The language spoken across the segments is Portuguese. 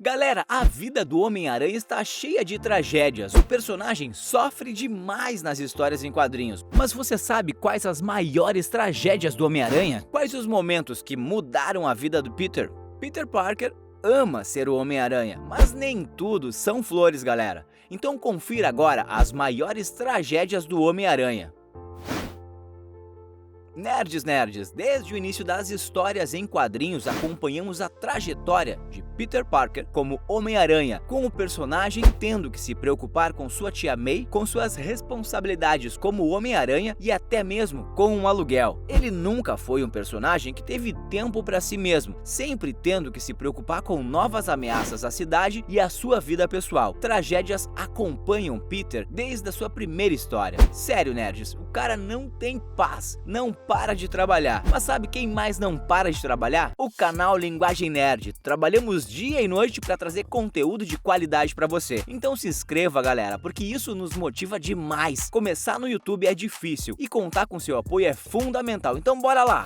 Galera, a vida do Homem-Aranha está cheia de tragédias. O personagem sofre demais nas histórias em quadrinhos. Mas você sabe quais as maiores tragédias do Homem-Aranha? Quais os momentos que mudaram a vida do Peter? Peter Parker ama ser o Homem-Aranha, mas nem tudo são flores, galera. Então confira agora as maiores tragédias do Homem-Aranha. Nerds, desde o início das histórias em quadrinhos acompanhamos a trajetória de Peter Parker como Homem-Aranha, com o personagem tendo que se preocupar com sua tia May, com suas responsabilidades como Homem-Aranha e até mesmo com um aluguel. Ele nunca foi um personagem que teve tempo para si mesmo, sempre tendo que se preocupar com novas ameaças à cidade e à sua vida pessoal. Tragédias acompanham Peter desde a sua primeira história. Sério, nerds, o cara não tem paz, não para de trabalhar. Mas sabe quem mais não para de trabalhar? O canal Linguagem Nerd. Trabalhamos dia e noite para trazer conteúdo de qualidade para você. Então se inscreva, galera, porque isso nos motiva demais. Começar no YouTube é difícil e contar com seu apoio é fundamental. Então bora lá!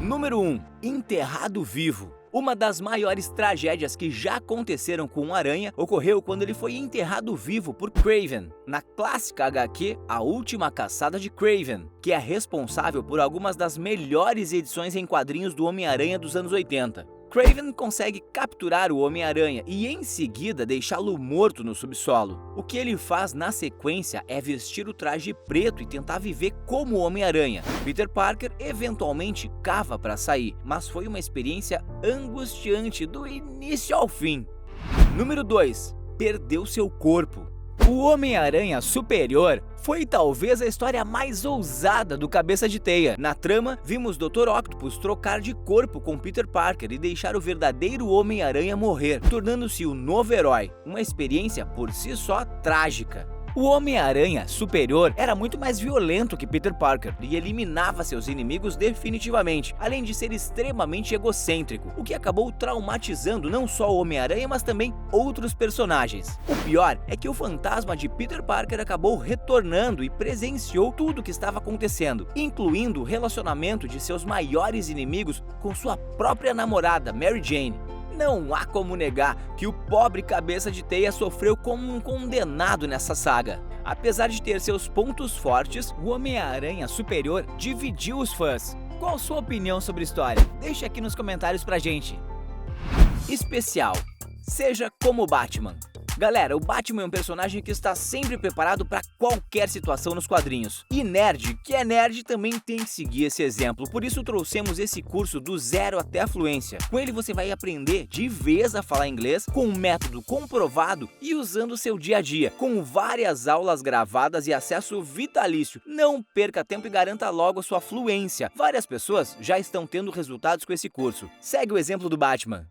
Número 1. Enterrado vivo. Uma das maiores tragédias que já aconteceram com o Aranha ocorreu quando ele foi enterrado vivo por Kraven, na clássica HQ A Última Caçada de Kraven, que é responsável por algumas das melhores edições em quadrinhos do Homem-Aranha dos anos 80. Kraven consegue capturar o Homem-Aranha e em seguida deixá-lo morto no subsolo. O que ele faz na sequência é vestir o traje preto e tentar viver como Homem-Aranha. Peter Parker eventualmente cava para sair, mas foi uma experiência angustiante do início ao fim. Número 2. Perdeu seu corpo. O Homem-Aranha Superior foi talvez a história mais ousada do Cabeça de Teia. Na trama, vimos Dr. Octopus trocar de corpo com Peter Parker e deixar o verdadeiro Homem-Aranha morrer, tornando-se o novo herói. Uma experiência por si só trágica. O Homem-Aranha Superior era muito mais violento que Peter Parker e eliminava seus inimigos definitivamente, além de ser extremamente egocêntrico, o que acabou traumatizando não só o Homem-Aranha, mas também outros personagens. O pior é que o fantasma de Peter Parker acabou retornando e presenciou tudo o que estava acontecendo, incluindo o relacionamento de seus maiores inimigos com sua própria namorada, Mary Jane. Não há como negar que o pobre Cabeça de Teia sofreu como um condenado nessa saga. Apesar de ter seus pontos fortes, o Homem-Aranha Superior dividiu os fãs. Qual sua opinião sobre a história? Deixe aqui nos comentários pra gente. Especial. Seja como Batman. Galera, o Batman é um personagem que está sempre preparado para qualquer situação nos quadrinhos. E nerd, que é nerd, também tem que seguir esse exemplo. Por isso trouxemos esse curso do zero até a fluência. Com ele você vai aprender de vez a falar inglês, com um método comprovado e usando o seu dia a dia, com várias aulas gravadas e acesso vitalício. Não perca tempo e garanta logo a sua fluência. Várias pessoas já estão tendo resultados com esse curso. Segue o exemplo do Batman.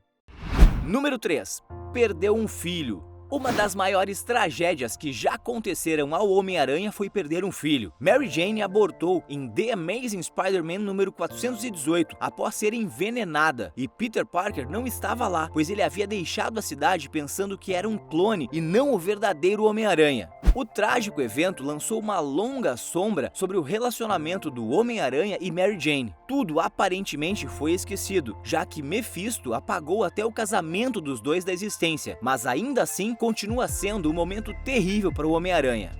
Número 3. Perdeu um filho. Uma das maiores tragédias que já aconteceram ao Homem-Aranha foi perder um filho. Mary Jane abortou em The Amazing Spider-Man número 418 após ser envenenada, e Peter Parker não estava lá, pois ele havia deixado a cidade pensando que era um clone e não o verdadeiro Homem-Aranha. O trágico evento lançou uma longa sombra sobre o relacionamento do Homem-Aranha e Mary Jane. Tudo aparentemente foi esquecido, já que Mephisto apagou até o casamento dos dois da existência, mas ainda assim continua sendo um momento terrível para o Homem-Aranha.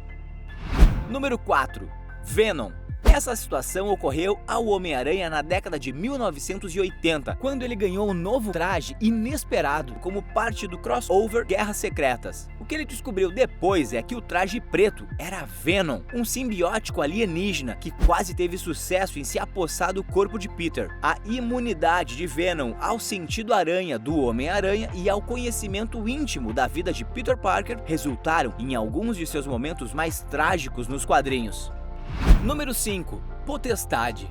Número 4. Venom. Essa situação ocorreu ao Homem-Aranha na década de 1980, quando ele ganhou um novo traje inesperado como parte do crossover Guerras Secretas. O que ele descobriu depois é que o traje preto era Venom, um simbiótico alienígena que quase teve sucesso em se apossar do corpo de Peter. A imunidade de Venom ao sentido aranha do Homem-Aranha e ao conhecimento íntimo da vida de Peter Parker resultaram em alguns de seus momentos mais trágicos nos quadrinhos. Número 5. Potestade.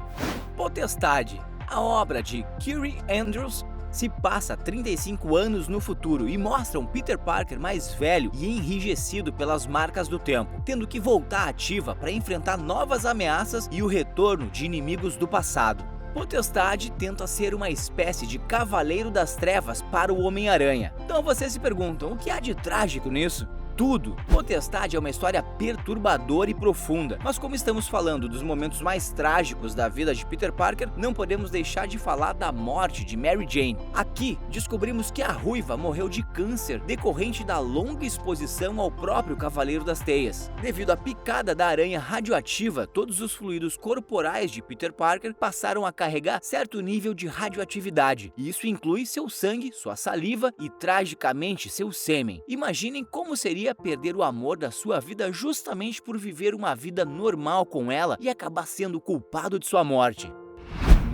Potestade. A obra de Kyrie Andrews se passa 35 anos no futuro e mostra um Peter Parker mais velho e enrijecido pelas marcas do tempo, tendo que voltar ativa para enfrentar novas ameaças e o retorno de inimigos do passado. Potestade tenta ser uma espécie de Cavaleiro das Trevas para o Homem-Aranha. Então vocês se perguntam, o que há de trágico nisso? tudo. Potestade é uma história perturbadora e profunda, mas como estamos falando dos momentos mais trágicos da vida de Peter Parker, não podemos deixar de falar da morte de Mary Jane. Aqui, descobrimos que a Ruiva morreu de câncer decorrente da longa exposição ao próprio Cavaleiro das Teias. Devido à picada da aranha radioativa, todos os fluidos corporais de Peter Parker passaram a carregar certo nível de radioatividade, e isso inclui seu sangue, sua saliva e, tragicamente, seu sêmen. Imaginem como seria perder o amor da sua vida justamente por viver uma vida normal com ela e acabar sendo culpado de sua morte.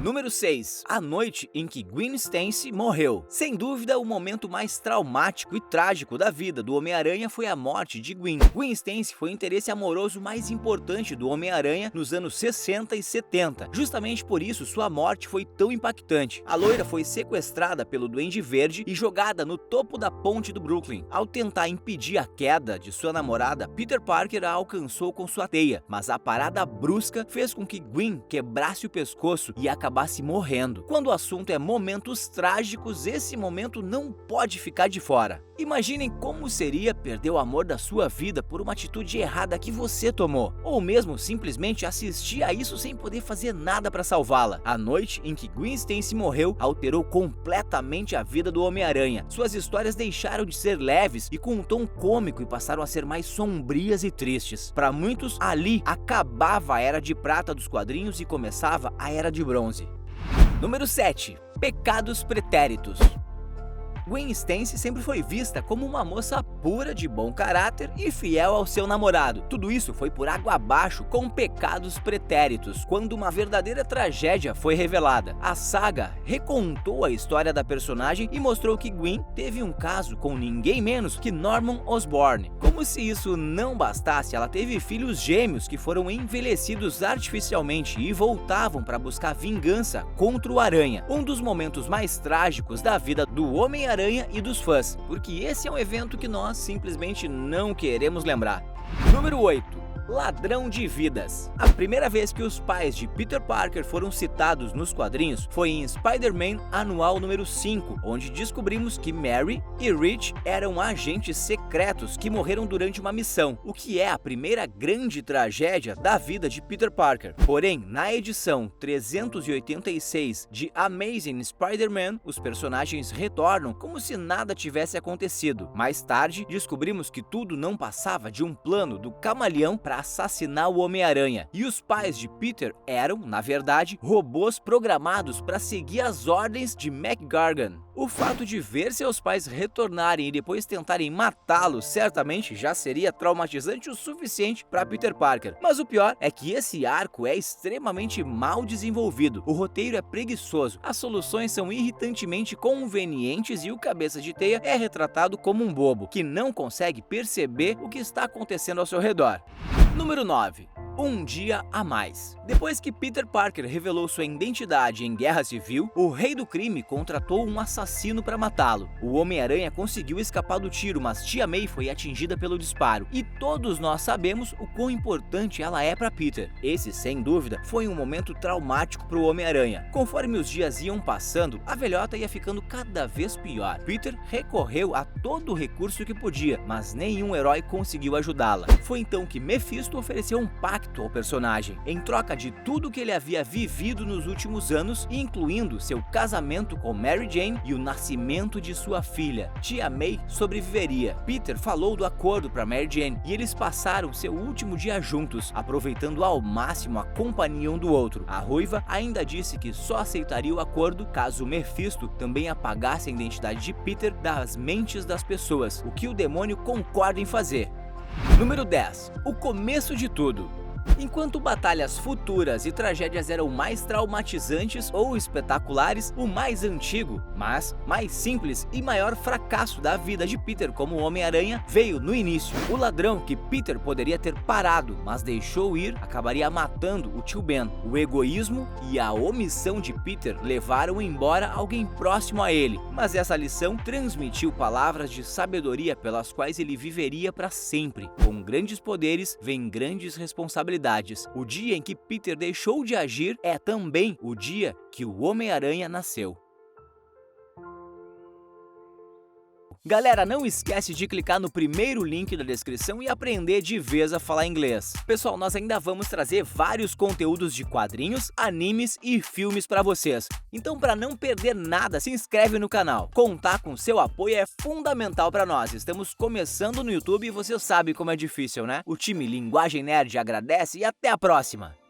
Número 6. A noite em que Gwen Stacy morreu. Sem dúvida, o momento mais traumático e trágico da vida do Homem-Aranha foi a morte de Gwen. Gwen Stacy foi o interesse amoroso mais importante do Homem-Aranha nos anos 60 e 70. Justamente por isso, sua morte foi tão impactante. A loira foi sequestrada pelo Duende Verde e jogada no topo da ponte do Brooklyn. Ao tentar impedir a queda de sua namorada, Peter Parker a alcançou com sua teia, mas a parada brusca fez com que Gwen quebrasse o pescoço e acabasse morrendo. Quando o assunto é momentos trágicos, esse momento não pode ficar de fora. Imaginem como seria perder o amor da sua vida por uma atitude errada que você tomou, ou mesmo simplesmente assistir a isso sem poder fazer nada para salvá-la. A noite em que Gwen Stacy morreu alterou completamente a vida do Homem-Aranha. Suas histórias deixaram de ser leves e com um tom cômico e passaram a ser mais sombrias e tristes. Para muitos, ali acabava a Era de Prata dos quadrinhos e começava a Era de Bronze. Número 7. Pecados pretéritos. Gwen Stacy sempre foi vista como uma moça pura, de bom caráter e fiel ao seu namorado. Tudo isso foi por água abaixo com pecados pretéritos, quando uma verdadeira tragédia foi revelada. A saga recontou a história da personagem e mostrou que Gwen teve um caso com ninguém menos que Norman Osborn. Como se isso não bastasse, ela teve filhos gêmeos que foram envelhecidos artificialmente e voltavam para buscar vingança contra o Aranha. Um dos momentos mais trágicos da vida do Homem-Aranha e dos fãs, porque esse é um evento que nós simplesmente não queremos lembrar. Número 8. Ladrão de vidas. A primeira vez que os pais de Peter Parker foram citados nos quadrinhos foi em Spider-Man Anual número 5, onde descobrimos que Mary e Rich eram agentes secretos que morreram durante uma missão, o que é a primeira grande tragédia da vida de Peter Parker. Porém, na edição 386 de Amazing Spider-Man, os personagens retornam como se nada tivesse acontecido. Mais tarde, descobrimos que tudo não passava de um plano do Camaleão para assassinar o Homem-Aranha, e os pais de Peter eram, na verdade, robôs programados para seguir as ordens de McGargan. O fato de ver seus pais retornarem e depois tentarem matá-lo certamente já seria traumatizante o suficiente para Peter Parker. Mas o pior é que esse arco é extremamente mal desenvolvido, o roteiro é preguiçoso, as soluções são irritantemente convenientes e o Cabeça de Teia é retratado como um bobo, que não consegue perceber o que está acontecendo ao seu redor. Número 9. Um dia a mais. Depois que Peter Parker revelou sua identidade em Guerra Civil, o Rei do Crime contratou um assassino para matá-lo. O Homem-Aranha conseguiu escapar do tiro, mas Tia May foi atingida pelo disparo. E todos nós sabemos o quão importante ela é para Peter. Esse, sem dúvida, foi um momento traumático para o Homem-Aranha. Conforme os dias iam passando, a velhota ia ficando cada vez pior. Peter recorreu a todo o recurso que podia, mas nenhum herói conseguiu ajudá-la. Foi então que Mephisto ofereceu um pacto ao personagem, em troca de tudo que ele havia vivido nos últimos anos, incluindo seu casamento com Mary Jane e o nascimento de sua filha. Tia May sobreviveria. Peter falou do acordo para Mary Jane e eles passaram seu último dia juntos, aproveitando ao máximo a companhia um do outro. A Ruiva ainda disse que só aceitaria o acordo caso Mephisto também apagasse a identidade de Peter das mentes das pessoas, o que o demônio concorda em fazer. Número 10. O começo de tudo. Enquanto batalhas futuras e tragédias eram mais traumatizantes ou espetaculares, o mais antigo, mas mais simples e maior fracasso da vida de Peter como Homem-Aranha veio no início. O ladrão que Peter poderia ter parado, mas deixou ir, acabaria matando o tio Ben. O egoísmo e a omissão de Peter levaram embora alguém próximo a ele, mas essa lição transmitiu palavras de sabedoria pelas quais ele viveria para sempre. Com grandes poderes vem grandes responsabilidades. O dia em que Peter deixou de agir é também o dia que o Homem-Aranha nasceu. Galera, não esquece de clicar no primeiro link da descrição e aprender de vez a falar inglês. Pessoal, nós ainda vamos trazer vários conteúdos de quadrinhos, animes e filmes para vocês. Então, para não perder nada, se inscreve no canal. Contar com seu apoio é fundamental para nós. Estamos começando no YouTube e você sabe como é difícil, né? O time Linguagem Nerd agradece e até a próxima!